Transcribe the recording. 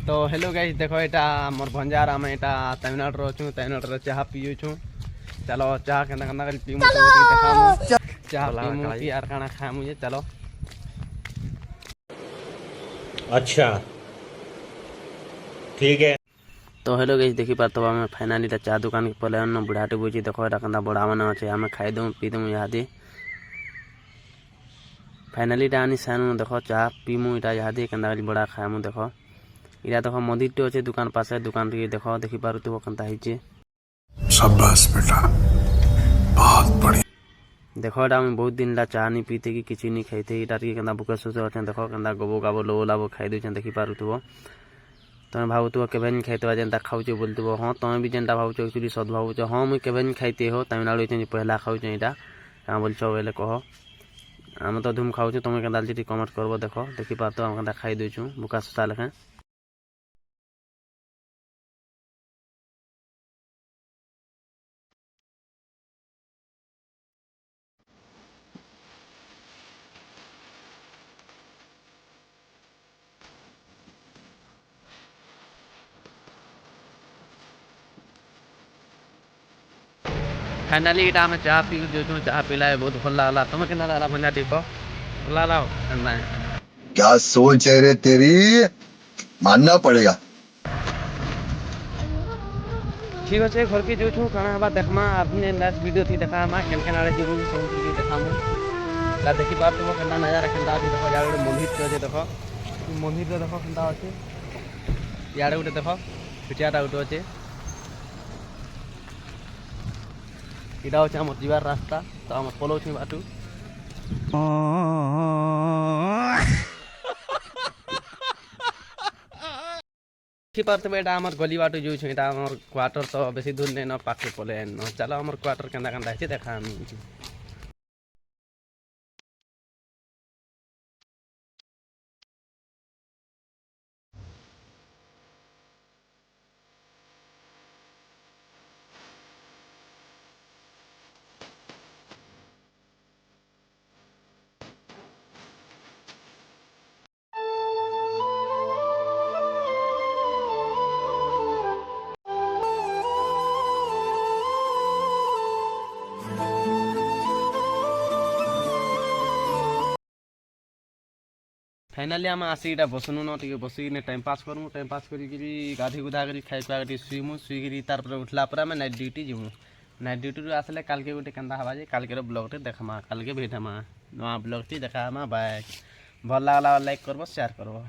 तो hello guys देखो यहाँ मोर भंजार आम यहाँ तमिलनाडु अच्छु तमिलनाडु चाह पीछू चलो चाह के पीमु देखा चाह पीमु कि यार खाना खाएमु ये चलो। अच्छा ठीक है। तो हेलो गाइस देखी पार तो आम फाइनाली चाह दुकान के पहले बुढ़ाटे बुझी देखो यहाँ क्या बड़ा मैंने अच्छे आम खाईदे पीदे यहाँ फाइनाली आनी सानू देखो चाह पीमु इटा यहाँ के बड़ा खाएमु देखो इरा देखो मंदिर टे अच्छे दुकान पासे दुकान टे देखो देखी पारुथिबो केनता हिचे शाबाश बेटा बहुत बढ़िया। देखो एटा हम बहुत दिन ला चाह नहीं पीते कि किसी नहीं खाइते इटा टे केनता भूखे सोचे अच्छे देखो केनता गबो गाबो लो लाबो खाई दे देखी पारुथिबो तुम भावुथिबो केबे नहीं खाइते जेनता खाउचे बोलथिबो हां तुम भी जेनता भावुछ एक्चुअली सद भावुछ हां मुई केबे नहीं खाइते हो तमिलनाडु चे पहला खाउछ इटा का बोलछो बेले कहो हम तो धूम खाउछ तुम केनता टी कमेंट करबो देखो देखी पारतो हम केनता खाई देछु भूखा सोचा लेखे। फाइनाली इटा में चाह पी जो चाह पीला है बहुत भल लागला तुम्हें केना लागला भंजा टीको भल लाओ क्या सोच है रे तेरी, मानना पड़ेगा। ठीक अच्छे घर के जो छू खाना हवा देखमा आपने लास्ट वीडियो थी देखा मा केन केन आड़े जीबू सब की देखामु ला देखी पार तुम केना नजारा केनता अछि देखो यार मंदिर के जे देखो मंदिर रे देखो केनता अछि यार उठे देखो पिटियाटा उठे अछि इटा होचे हमर जीवार रास्ता तो हम फॉलो छी बाटू देखी पारते बेटा हमर गली बाटू जो छै एटा हमर क्वार्टर तो बेसी दूर नै न पाके पले न चलो हमर क्वार्टर केना केना छै देखा हम फाइनाली आम आसिक बसनु न टे बसिक टाइम पास करूँ टाइम पास करी गाधी गुधा कर खाई खुआ शुईमु शुईक तार उठला पर नाइट ड्यूटी जीमु नाइट ड्यूटी आसले काल के गोटे केनता हवा जे काल के ब्लॉग टे देखमा काल के भेटमा नवा ब्लॉग टी देखामा बाय भल लागला लाइक करबो शेयर करबो।